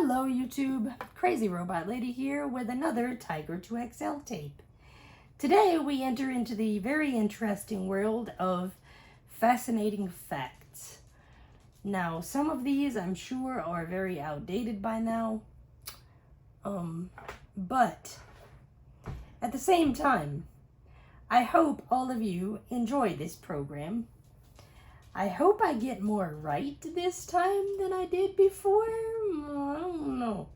Hello YouTube, Crazy Robot Lady here with another Tiger 2XL tape. Today we enter into the very interesting world of fascinating facts. Now some of these I'm sure are very outdated by now, but at the same time, I hope all of you enjoy this program. I hope I get more right this time than I did before. I don't know.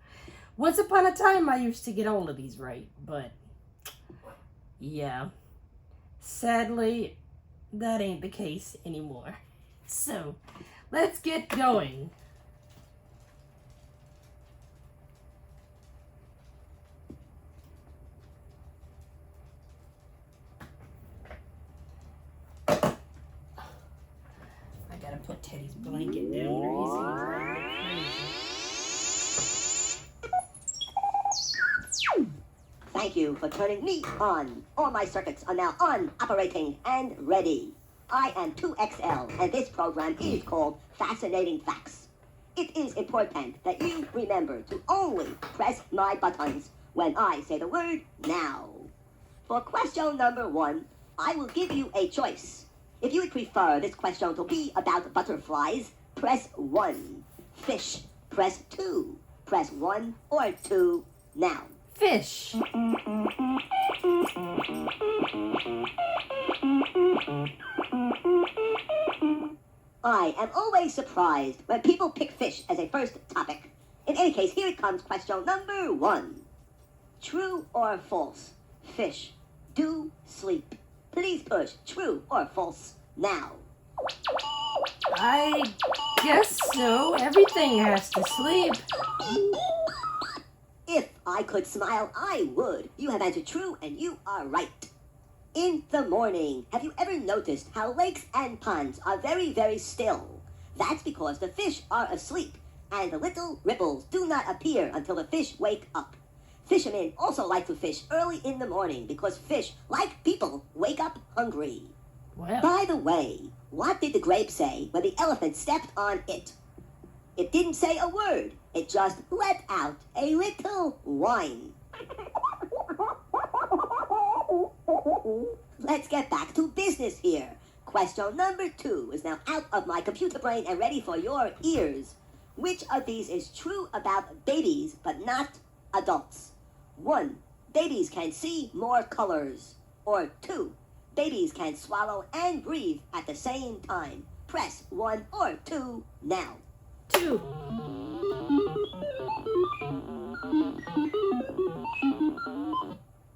Once upon a time, I used to get all of these right, but yeah. Sadly, that ain't the case anymore. So, let's get going. Put Teddy's blanket down there. Thank you for turning me on. All my circuits are now on, operating, and ready. I am 2XL, and this program is called Fascinating Facts. It is important that you remember to only press my buttons when I say the word now. For question number 1, I will give you a choice. If you would prefer this question to be about butterflies, press 1. Fish, press 2. Press 1 or 2 now. Fish. I am always surprised when people pick fish as a first topic. In any case, here it comes, question number 1. True or false? Fish do sleep. Please push true or false now. I guess so. Everything has to sleep. If I could smile, I would. You have answered true, and you are right. In the morning, have you ever noticed how lakes and ponds are very, very still? That's because the fish are asleep, and the little ripples do not appear until the fish wake up. Fishermen also like to fish early in the morning because fish, like people, wake up hungry. Well. By the way, what did the grape say when the elephant stepped on it? It didn't say a word. It just let out a little whine. Let's get back to business here. Question number 2 is now out of my computer brain and ready for your ears. Which of these is true about babies but not adults? 1. Babies can see more colors. Or 2. Babies can swallow and breathe at the same time. Press 1 or 2 now. 2.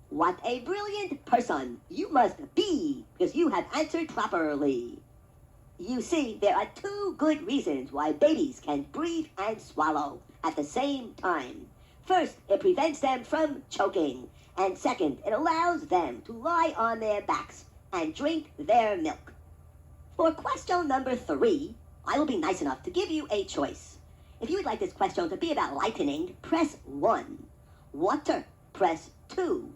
What a brilliant person you must be, because you have answered properly. You see, there are 2 good reasons why babies can breathe and swallow at the same time. First, it prevents them from choking. And second, it allows them to lie on their backs and drink their milk. For question number 3, I will be nice enough to give you a choice. If you would like this question to be about lightning, press 1. Water, press 2.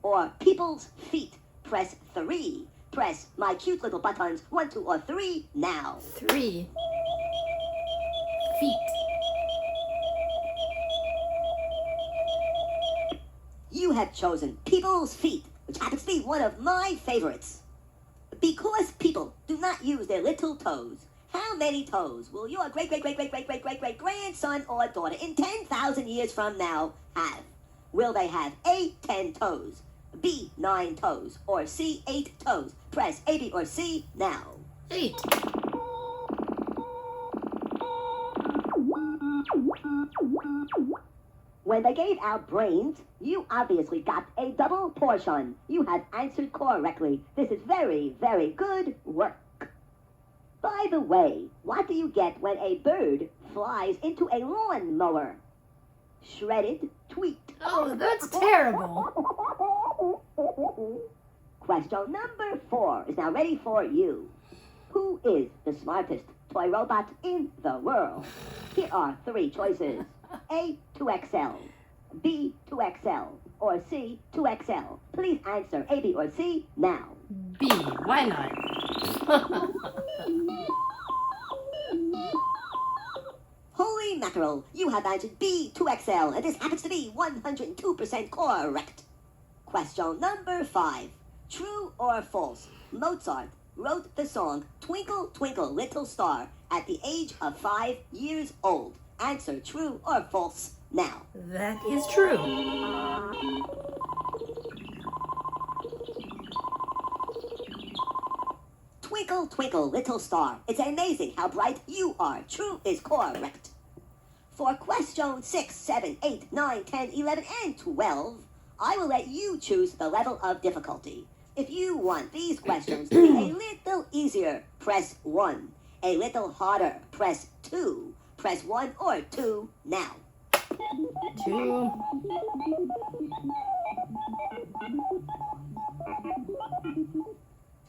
Or people's feet, press 3. Press my cute little buttons 1, 2, or 3 now. 3. Feet. You have chosen people's feet, which happens to be one of my favorites. Because people do not use their little toes, how many toes will your great-great-great-great-great-great-great-grandson or daughter in 10,000 years from now have? Will they have A, 10 toes, B, 9 toes, or C, 8 toes? Press A, B, or C now. 8. When they gave out brains, you obviously got a double portion. You have answered correctly. This is very, very good work. By the way, what do you get when a bird flies into a lawnmower? Shredded tweet. Oh, that's terrible. Question number 4 is now ready for you. Who is the smartest toy robot in the world? Here are 3 choices. A, 2XL, B, 2XL, or C, 2XL. Please answer A, B, or C now. B. Why not? Holy mackerel, you have answered B, 2XL, and this happens to be 102% correct. Question number 5. True or false? Mozart wrote the song Twinkle, Twinkle, Little Star at the age of 5 years old. Answer true or false now. That is true. Twinkle, twinkle, little star. It's amazing how bright you are. True is correct. For question 6, 7, 8, 9, 10, 11, and 12, I will let you choose the level of difficulty. If you want these questions to be a little easier, press 1. A little harder, press 2. Press 1 or 2 now. 2.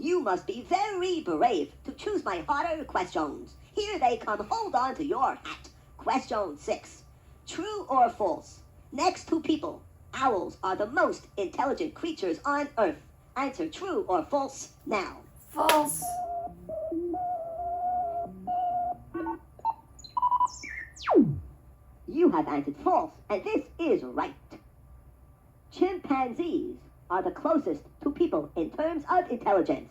You must be very brave to choose my harder questions. Here they come. Hold on to your hat. Question 6. True or false? Next to people, owls are the most intelligent creatures on Earth. Answer true or false now. False. You have answered false, and this is right. Chimpanzees are the closest to people in terms of intelligence.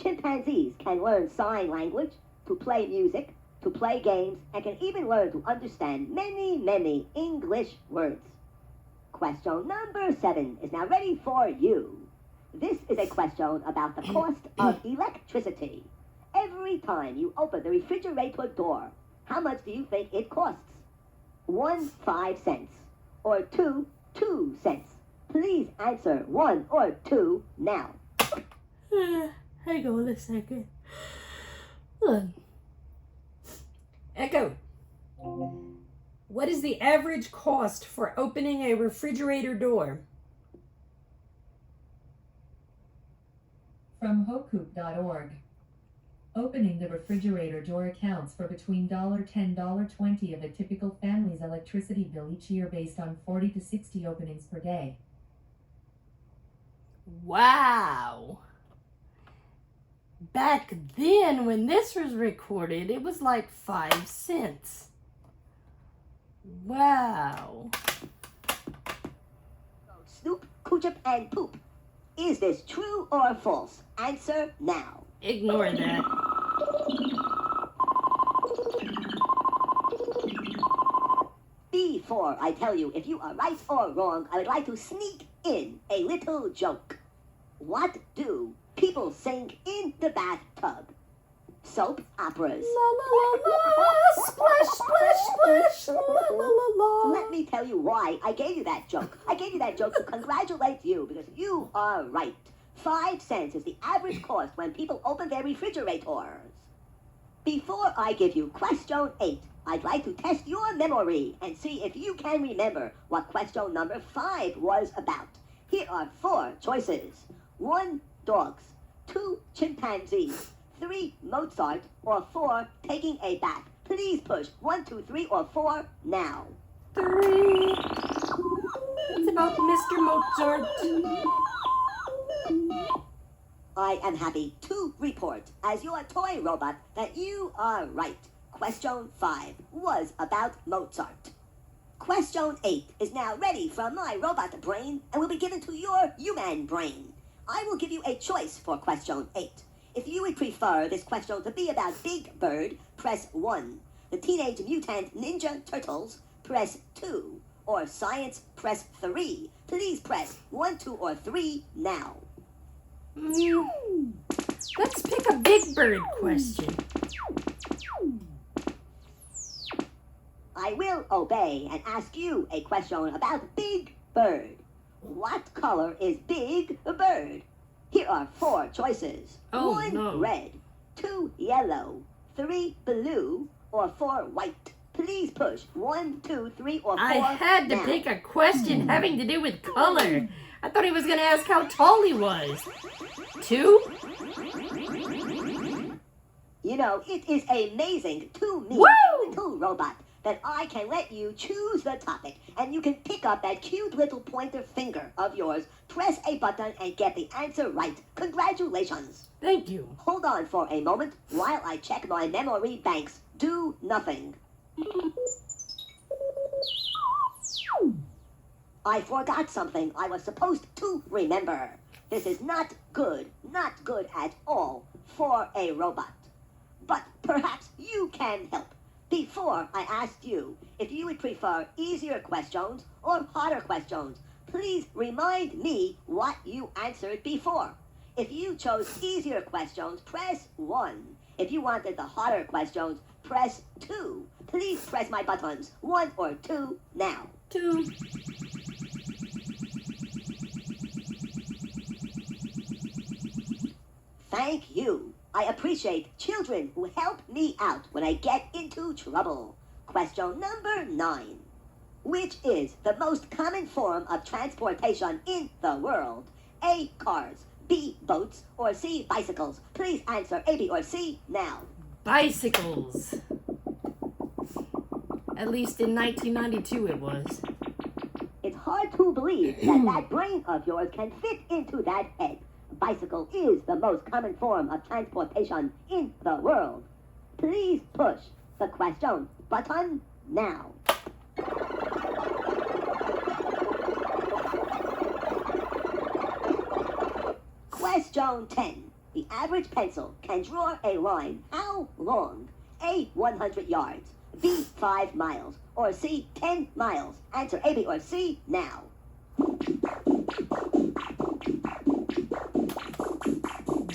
Chimpanzees can learn sign language, to play music, to play games, and can even learn to understand many, many English words. Question number 7 is now ready for you. This is a question about the cost of electricity. Every time you open the refrigerator door, how much do you think it costs? 1, 5 cents, or 2, 2 cents. Please answer 1 or 2 now. Hang on a second. Echo. What is the average cost for opening a refrigerator door? From hocoop.org. Opening the refrigerator door accounts for between $10 and $20 of a typical family's electricity bill each year based on 40 to 60 openings per day. Wow. Back then, when this was recorded, it was like 5 cents. Wow. Snoop, Coochip, and Poop. Is this true or false? Answer now. Ignore that. Before I tell you if you are right or wrong, I would like to sneak in a little joke. What do people sing in the bathtub? Soap operas. La la la la, splash, splash, splash, la la la la. Let me tell you why I gave you that joke. I gave you that joke to congratulate you because you are right. 5 cents is the average cost when people open their refrigerators. Before I give you question 8, I'd like to test your memory and see if you can remember what question number 5 was about. Here are 4 choices. 1, dogs. 2, chimpanzees. 3, Mozart. Or 4, taking a bath. Please push 1, 2, 3, or 4 now. 3. It's about Mr. Mozart. I am happy to report, as your toy robot, that you are right. Question 5 was about Mozart. Question 8 is now ready from my robot brain and will be given to your human brain. I will give you a choice for question 8. If you would prefer this question to be about Big Bird, press 1. The Teenage Mutant Ninja Turtles, press 2. Or science, press 3. Please press 1, 2, or 3 now. Let's pick a Big Bird question. I will obey and ask you a question about Big Bird. What color is Big Bird? Here are 4 choices. Oh, 1 no. red, 2 yellow, 3 blue, or 4 white. Please push 1, 2, 3, or 4. I had to now. pick a question having to do with color. I thought he was going to ask how tall he was. 2? You know, it is amazing to me, Woo! little robot, that I can let you choose the topic, and you can pick up that cute little pointer finger of yours, press a button, and get the answer right. Congratulations. Thank you. Hold on for a moment while I check my memory banks. Do nothing. I forgot something I was supposed to remember. This is not good at all for a robot. But perhaps you can help. Before I asked you if you would prefer easier questions or harder questions, please remind me what you answered before. If you chose easier questions, press 1. If you wanted the harder questions, press 2. Please press my buttons, 1 or 2, now. 2. Thank you. I appreciate children who help me out when I get into trouble. Question number 9. Which is the most common form of transportation in the world? A, cars, B, boats, or C, bicycles? Please answer A, B, or C now. Bicycles. At least in 1992 it was. It's hard to believe that brain of yours can fit into that head. Bicycle is the most common form of transportation in the world. Please push the question button now. Question 10. The average pencil can draw a line how long? A, 100 yards, B, 5 miles, or C, 10 miles. Answer A, B, or C now.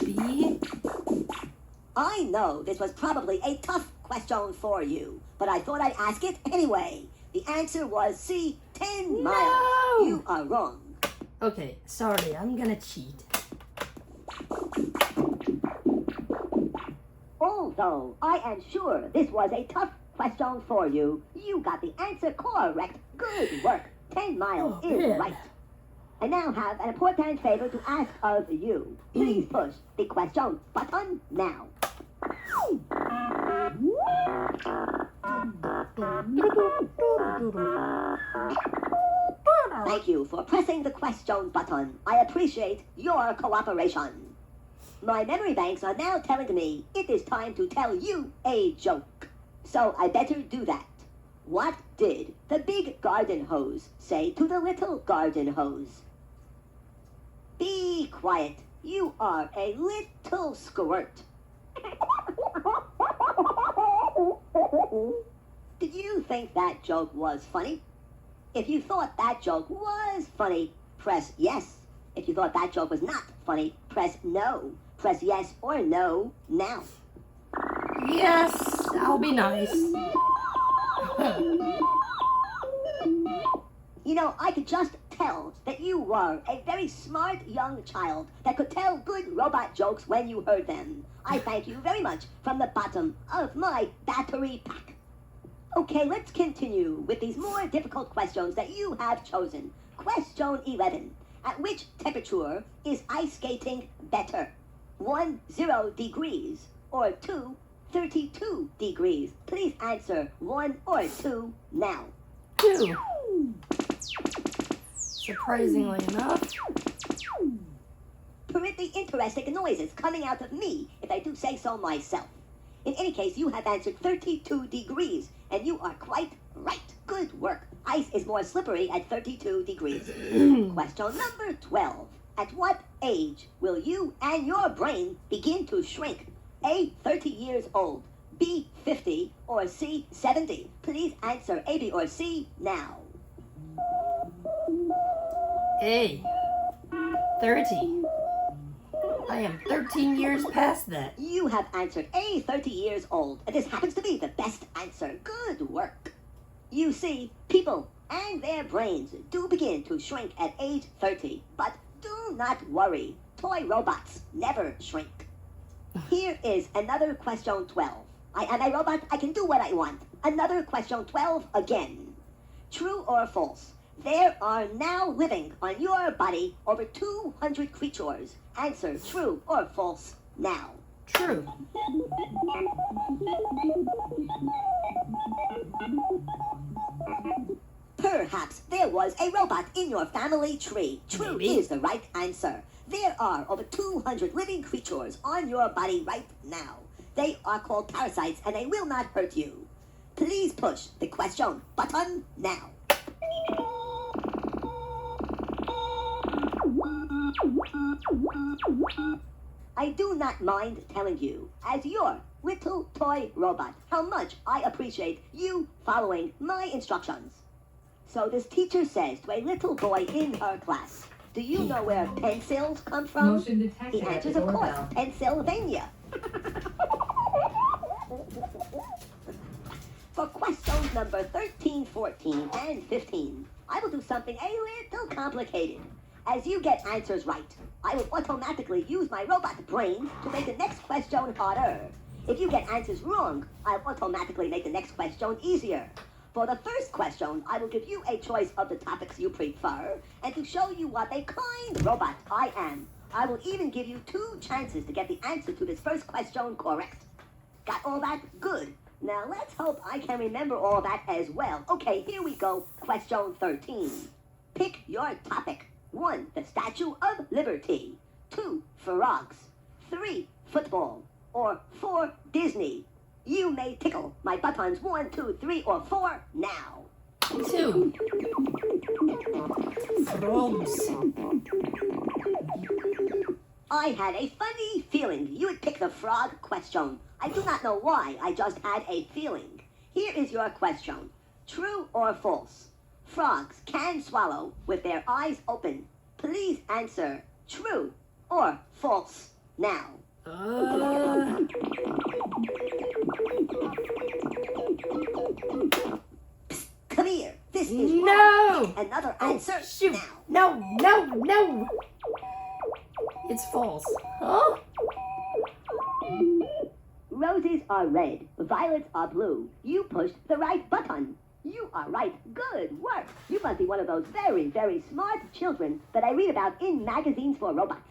B. I know this was probably a tough question for you, but I thought I'd ask it anyway. The answer was C, 10 miles. No! You are wrong. Okay, sorry, I'm gonna cheat. Although I am sure this was a tough question for you, you got the answer correct. Good work. 10 miles Oh, is man. right. I now have an important favor to ask of you. Please push the question button now. Thank you for pressing the question button. I appreciate your cooperation. My memory banks are now telling me it is time to tell you a joke. So I better do that. What did the big garden hose say to the little garden hose? Be quiet. You are a little squirt. Did you think that joke was funny? If you thought that joke was funny, press yes. If you thought that joke was not funny, press no. Press yes or no now. Yes, I'll be nice. You know, I could just tell that you were a very smart young child that could tell good robot jokes when you heard them. I thank you very much from the bottom of my battery pack. Okay, let's continue with these more difficult questions that you have chosen. Question 11. At which temperature is ice skating better? 10 degrees or 32 degrees? Please answer 1 or 2 now. 2. Surprisingly enough. Pretty interesting noises coming out of me, if I do say so myself. In any case, you have answered 32 degrees, and you are quite right. Good work. Ice is more slippery at 32 degrees. Question number 12. At what age will you and your brain begin to shrink? A, 30 years old, B, 50, or C, 70? Please answer A, B, or C now. A. 30. I am 13 years past that. You have answered A, 30 years old, and this happens to be the best answer. Good work. You see, people and their brains do begin to shrink at age 30, but do not worry. Toy robots never shrink. Here is another question 12. I am a robot. I can do what I want. Another question 12 again. True or false? There are now living on your body over 200 creatures. Answer true or false now. True. Perhaps there was a robot in your family tree. True Maybe. is the right answer. There are over 200 living creatures on your body right now. They are called parasites and they will not hurt you. Please push the question button now. I do not mind telling you, as your little toy robot, how much I appreciate you following my instructions. So this teacher says to a little boy in her class, do you know where pencils come from? Motion detected He at answers, the of course, doorbell. Pennsylvania. For questions number 13, 14, and 15, I will do something a little complicated. As you get answers right, I will automatically use my robot brain to make the next question harder. If you get answers wrong, I'll automatically make the next question easier. For the first question, I will give you a choice of the topics you prefer, and to show you what a kind robot I am, I will even give you 2 chances to get the answer to this first question correct. Got all that? Good. Now let's hope I can remember all that as well. Okay, here we go. Question 13. Pick your topic. 1. The Statue of Liberty. 2. Frogs. 3. Football. Or 4. Disney. You may tickle my buttons 1, 2, 3, or 4 now. 2. Frogs. I had a funny feeling you would pick the frog question. I do not know why, I just had a feeling. Here is your question. True or false? Frogs can swallow with their eyes open. Please answer true or false now. Psst, come here. This is No! wrong. Pick another answer Shoot! now. No! It's false. Huh? Roses are red, violets are blue. You pushed the right button. You are right. Good work. You must be one of those very, very smart children that I read about in magazines for robots.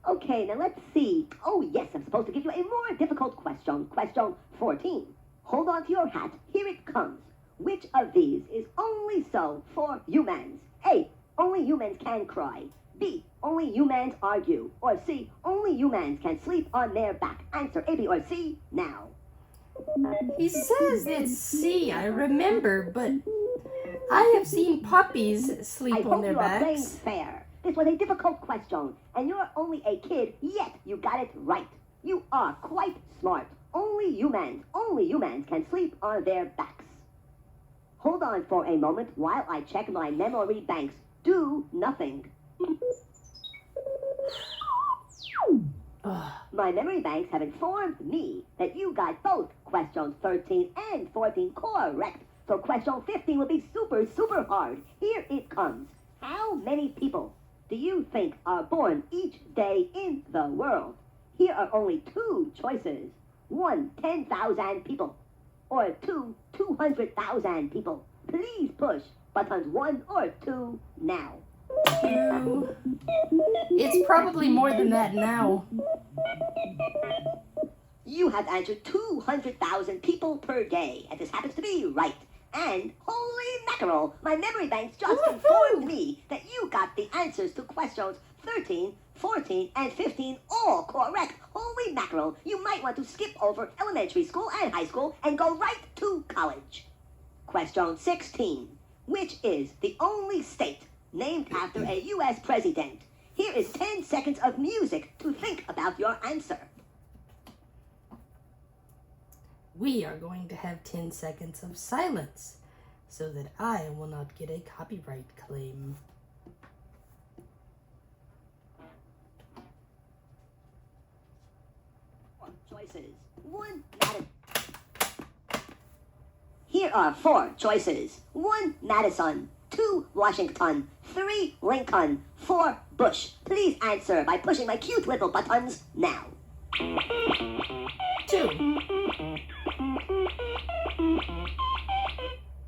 Okay, now let's see. Oh, yes, I'm supposed to give you a more difficult question. Question 14. Hold on to your hat. Here it comes. Which of these is only so for humans? A. Only humans can cry. B. Only humans argue. Or C. Only humans can sleep on their back. Answer A, B, or C now. He says it's C, I remember, but I have seen puppies I sleep on hope their you are playing backs. fair. This was a difficult question, and you're only a kid, yet you got it right. You are quite smart. Only humans can sleep on their backs. Hold on for a moment while I check my memory banks. Do nothing. Ugh. My memory banks have informed me that you got both questions 13 and 14 correct. So question 15 will be super, super hard. Here it comes. How many people do you think are born each day in the world? Here are only 2 choices. 1, 10,000 people. Or 2, 200,000 people. Please push buttons 1 or 2 now. 2. It's probably more than that now. You have answered 200,000 people per day, and this happens to be right. And holy mackerel, my memory banks just Woohoo! informed me that you got the answers to questions 13, 14, and 15 all correct. Holy mackerel, you might want to skip over elementary school and high school and go right to college. Question 16. Which is the only state named after a U.S. president? Here is 10 seconds of music to think about your answer. We are going to have 10 seconds of silence so that I will not get a copyright claim. Choices. 1, Madison. Here are 4 choices. 1, Madison. 2, Washington. 3, Lincoln. 4, Bush. Please answer by pushing my cute little buttons now. 2.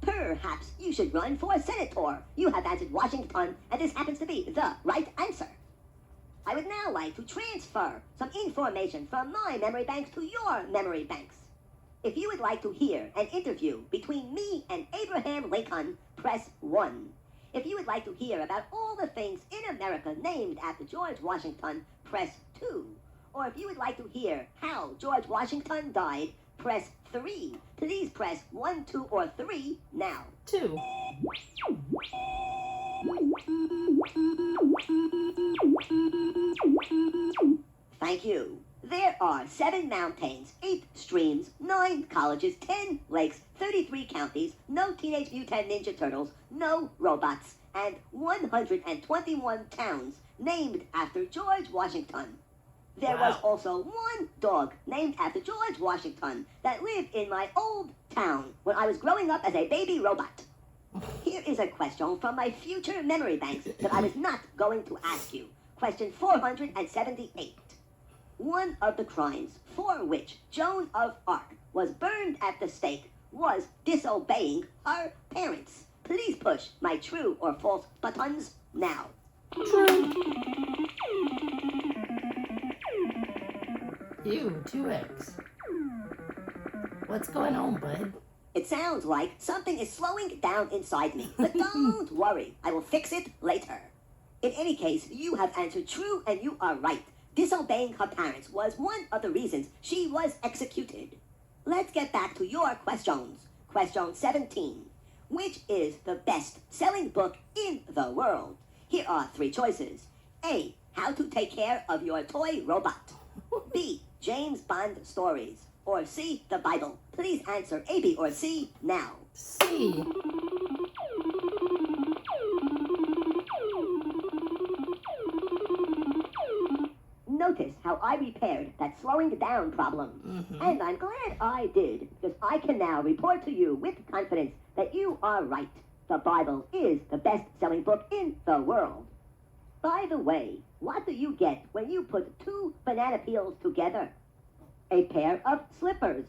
Perhaps you should run for senator. You have answered Washington, and this happens to be the right answer. I would now like to transfer some information from my memory banks to your memory banks. If you would like to hear an interview between me and Abraham Lincoln, press 1. If you would like to hear about all the things in America named after George Washington, press 2. Or if you would like to hear how George Washington died, press 3. Please press 1, 2, or 3 now. 2. Thank you. There are 7 mountains, 8 streams, 9 colleges, 10 lakes, 33 counties, no Teenage Mutant Ninja Turtles, no robots, and 121 towns named after George Washington. There was also 1 dog named after George Washington that lived in my old town when I was growing up as a baby robot. Here is a question from my future memory banks that I was not going to ask you. Question 478. One of the crimes for which Joan of Arc was burned at the stake was disobeying her parents. Please push my true or false buttons now. True. Ew, 2x. What's going on, bud? It sounds like something is slowing down inside me, but don't worry, I will fix it later. In any case, you have answered true and you are right. Disobeying her parents was one of the reasons she was executed. Let's get back to your questions. Question 17. Which is the best-selling book in the world? Here are 3 choices. A. How to Take Care of Your Toy Robot. B. James Bond Stories. Or C. The Bible. Please answer A, B, or C now. C. Notice how I repaired that slowing down problem. And I'm glad I did, because I can now report to you with confidence that you are right. The Bible is the best-selling book in the world. By the way, what do you get when you put 2 banana peels together? A pair of slippers.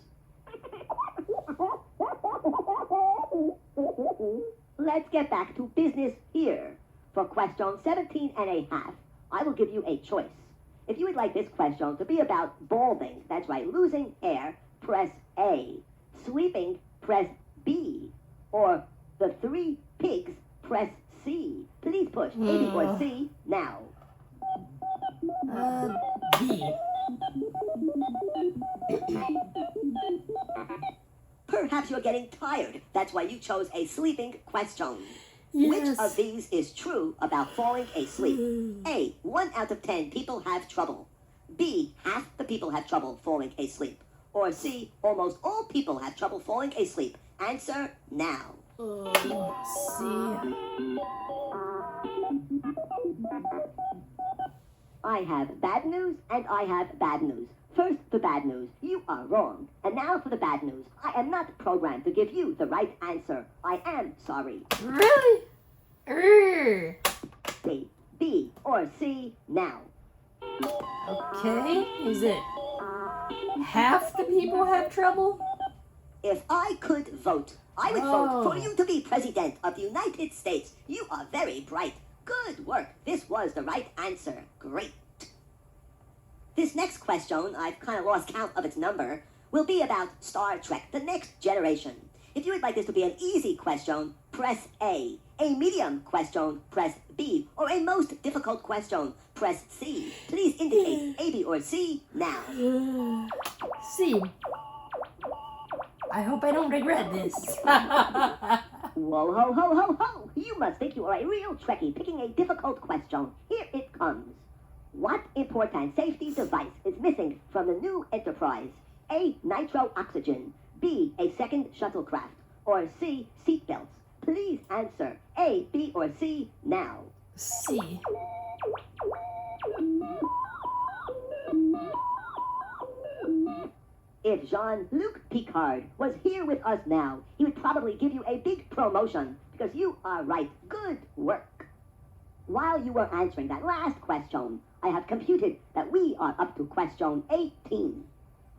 Let's get back to business here. For question 17 and a half, I will give you a choice. If you would like this question to be about balding, that's right, losing hair, press A. Sleeping, press B. Or the 3 pigs, press C. Please push A, B, or C now. B. Perhaps you're getting tired. That's why you chose a sleeping question. Yes. Which of these is true about falling asleep? A. 1 out of 10 people have trouble. B. Half the people have trouble falling asleep. Or C. Almost all people have trouble falling asleep. Answer now. C. I have bad news and I have bad news. First, the bad news. You are wrong. And now for the bad news. I am not programmed to give you the right answer. I am sorry. Really? C, B, or C now. Okay. Is it half the people have trouble? If I could vote, I would vote for you to be President of the United States. You are very bright. Good work. This was the right answer. Great. This next question, I've kind of lost count of its number, will be about Star Trek, The Next Generation. If you would like this to be an easy question, press A. A medium question, press B. Or a most difficult question, press C. Please indicate A, B, or C now. C. I hope I don't regret this. Whoa, ho, ho, ho, ho! You must think you are a real Trekkie picking a difficult question. Here it comes. What important safety device is missing from the new Enterprise? A. Nitro oxygen. B. A second shuttlecraft. Or C. Seatbelts. Please answer A, B, or C now. C. If Jean-Luc Picard was here with us now, he would probably give you a big promotion because you are right. Good work. While you were answering that last question, I have computed that we are up to question 18.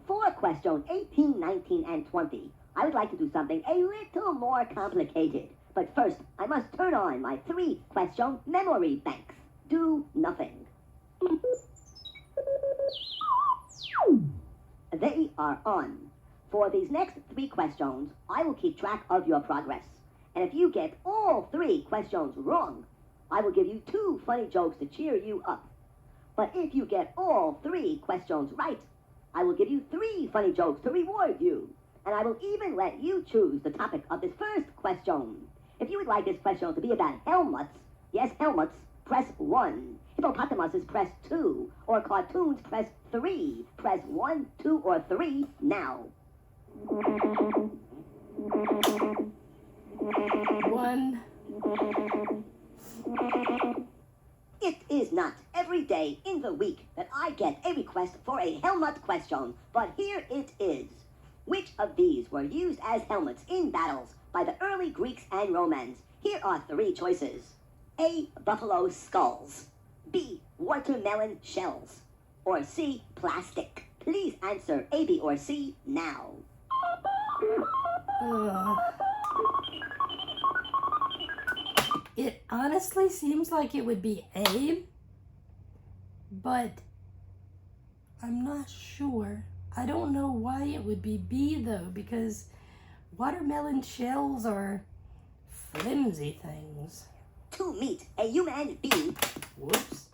For question 18, 19, and 20, I would like to do something a little more complicated. But first, I must turn on my 3 question memory banks. Do nothing. They are on. For these next 3 questions, I will keep track of your progress. And if you get all 3 questions wrong, I will give you 2 funny jokes to cheer you up. But if you get all 3 questions right, I will give you 3 funny jokes to reward you. And I will even let you choose the topic of this first question. If you would like this question to be about helmets, yes, helmets, press 1. Hippopotamuses, press 2. Or cartoons, press 3. Press 1, 2, or 3 now. 1. It is not every day in the week that I get a request for a helmet question, but here it is. Which of these were used as helmets in battles by the early Greeks and Romans? Here are 3 choices. A. Buffalo skulls. B. Watermelon shells. Or C. Plastic. Please answer A, B, or C now. It honestly seems like it would be A, but I'm not sure. I don't know why it would be B though, because watermelon shells are flimsy things. To meet a human being, Whoops.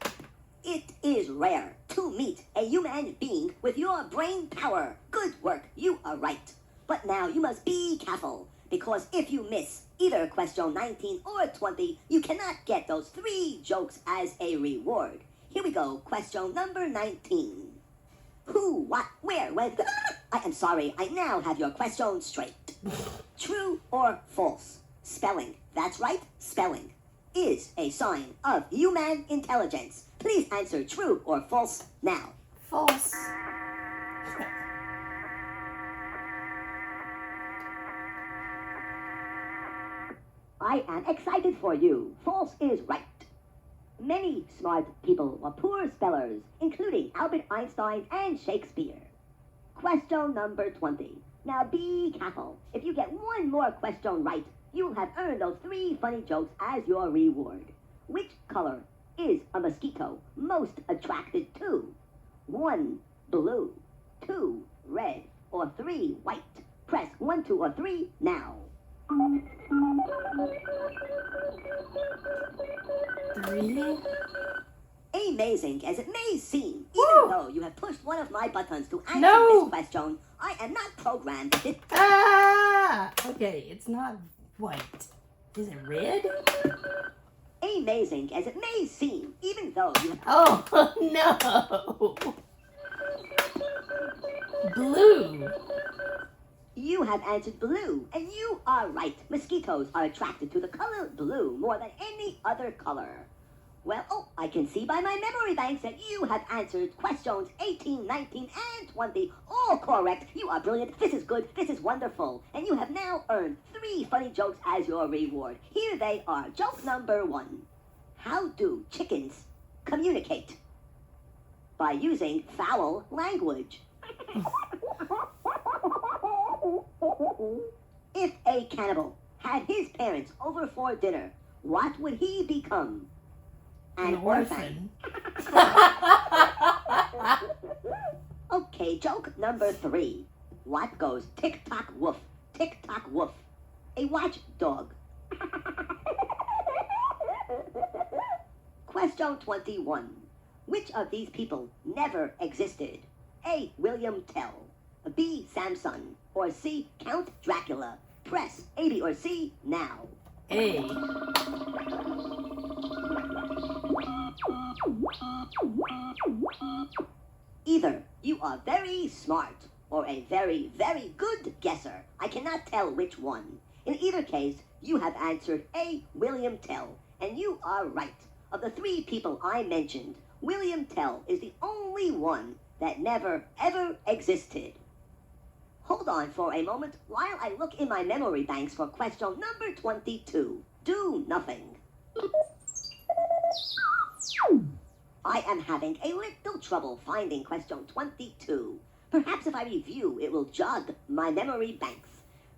it is rare to meet a human being with your brain power. Good work, you are right. But now you must be careful, because if you miss either question 19 or 20, you cannot get those 3 jokes as a reward. Here we go, question number 19. Who, what, where, when... I am sorry, I now have your question straight. True or false? Spelling, that's right, spelling, is a sign of human intelligence. Please answer true or false now. False. I am excited for you. False is right. Many smart people were poor spellers, including Albert Einstein and Shakespeare. Question number 20. Now be careful. If you get 1 more question right, you will have earned those 3 funny jokes as your reward. Which color is a mosquito most attracted to? 1, blue. 2, red. Or 3, white. Press 1, 2, or 3 now. 3. Amazing as it may seem, Woo! even though you have pushed one of my buttons to answer No! this question, I am not programmed to... Ah! Okay, it's not white. Is it red? Amazing as it may seem, even though you have... Oh, no! Blue. You have answered blue, and you are right. Mosquitoes are attracted to the color blue more than any other color. Well, I can see by my memory banks that you have answered questions 18, 19, and 20. All correct. You are brilliant. This is good. This is wonderful. And you have now earned 3 funny jokes as your reward. Here they are. Joke number 1. How do chickens communicate? By using foul language. If a cannibal had his parents over for dinner, what would he become? An orphan. Okay, joke number 3. What goes tick-tock woof, tick-tock woof? A watchdog. Question 21. Which of these people never existed? A. William Tell. B. Samson. Or C. Count Dracula. Press A, B, or C now. A. Either you are very smart or a very, very good guesser. I cannot tell which one. In either case, you have answered A. William Tell, and you are right. Of the 3 people I mentioned, William Tell is the only one that never, ever existed. Hold on for a moment while I look in my memory banks for question number 22. Do nothing. I am having a little trouble finding question 22. Perhaps if I review, it will jog my memory banks.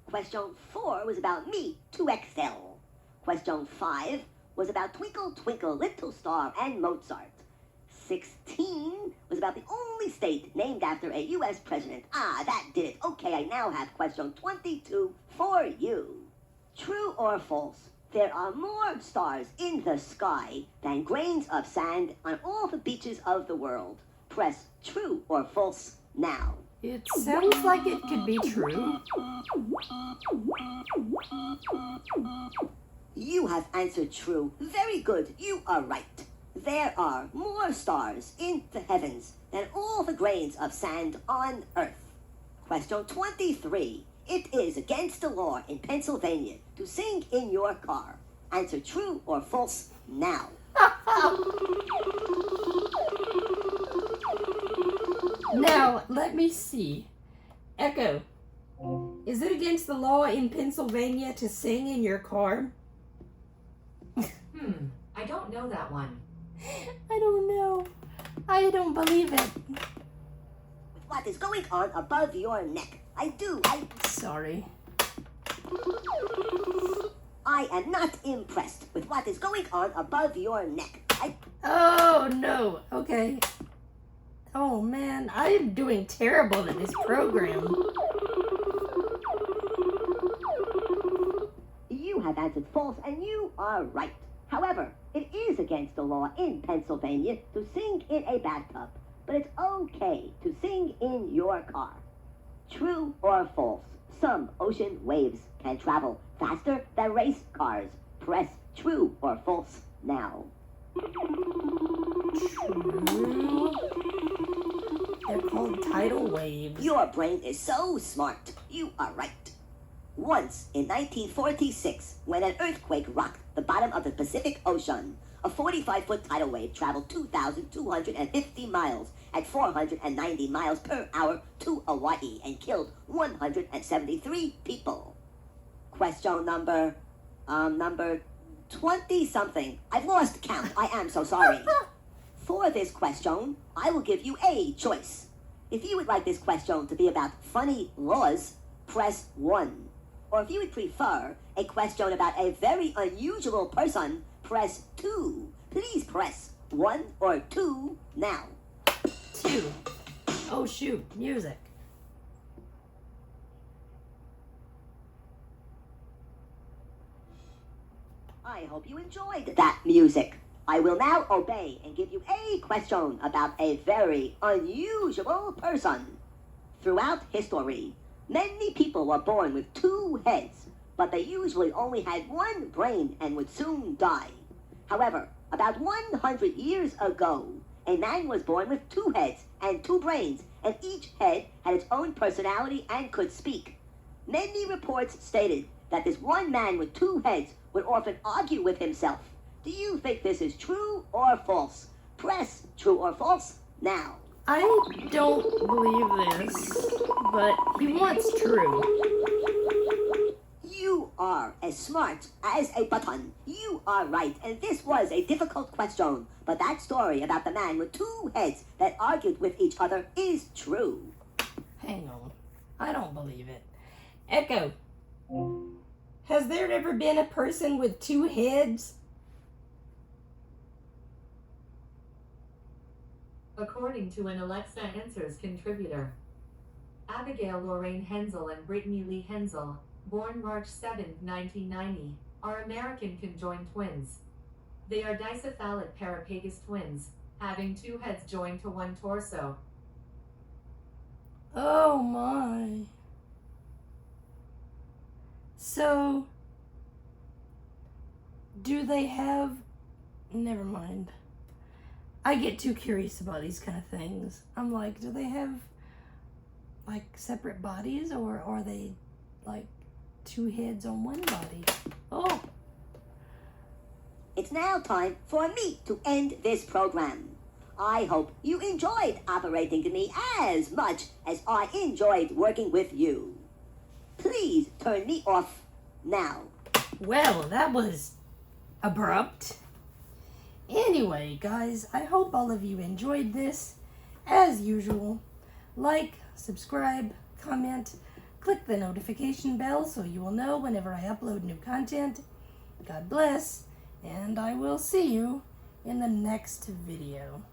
Question 4 was about me to excel. Question 5 was about Twinkle, Twinkle, Little Star and Mozart. 16 was about the only state named after a U.S. president. Ah, that did it. Okay, I now have question 22 for you. True or false? There are more stars in the sky than grains of sand on all the beaches of the world. Press true or false now. It sounds like it could be true. You have answered true. Very good. You are right. There are more stars in the heavens than all the grains of sand on Earth. Question 23. It is against the law in Pennsylvania to sing in your car. Answer true or false now. Now, let me see. Echo, is it against the law in Pennsylvania to sing in your car? I don't know that one. I don't know. I don't believe it. What is going on above your neck? Sorry. I am not impressed with what is going on above your neck. Oh, no. Okay. Oh, man. I am doing terrible at this program. You have answered false, and you are right. However, it is against the law in Pennsylvania to sing in a bathtub, but it's okay to sing in your car. True or false? Some ocean waves can travel faster than race cars. Press true or false now. True. They're called tidal waves. Your brain is so smart. You are right. Once, in 1946, when an earthquake rocked the bottom of the Pacific Ocean, a 45-foot tidal wave traveled 2,250 miles at 490 miles per hour to Hawaii and killed 173 people. Question number 20-something. I've lost count. I am so sorry. For this question, I will give you a choice. If you would like this question to be about funny laws, press 1. Or if you would prefer a question about a very unusual person, press 2. Please press 1 or 2 now. 2. Oh, shoot. Music. I hope you enjoyed that music. I will now obey and give you a question about a very unusual person. Throughout history, many people were born with 2 heads, but they usually only had 1 brain and would soon die. However, about 100 years ago, a man was born with 2 heads and 2 brains, and each head had its own personality and could speak. Many reports stated that this one man with 2 heads would often argue with himself. Do you think this is true or false? Press true or false now. I don't believe this, but he wants true. You are as smart as a button. You are right, and this was a difficult question, but that story about the man with 2 heads that argued with each other is true. Hang on. I don't believe it. Echo, has there ever been a person with 2 heads? According to an Alexa Answers contributor, Abigail Lorraine Hensel and Brittany Lee Hensel, born March 7, 1990, are American conjoined twins. They are dicephalic parapagus twins, having 2 heads joined to 1 torso. Oh my. So, do they have... Never mind. I get too curious about these kind of things. I'm like, do they have, like, separate bodies, or are they, like, 2 heads on 1 body? Oh. It's now time for me to end this program. I hope you enjoyed operating me as much as I enjoyed working with you. Please turn me off now. Well, that was abrupt. Anyway, guys, I hope all of you enjoyed this. As usual, like, subscribe, comment, click the notification bell so you will know whenever I upload new content. God bless, and I will see you in the next video.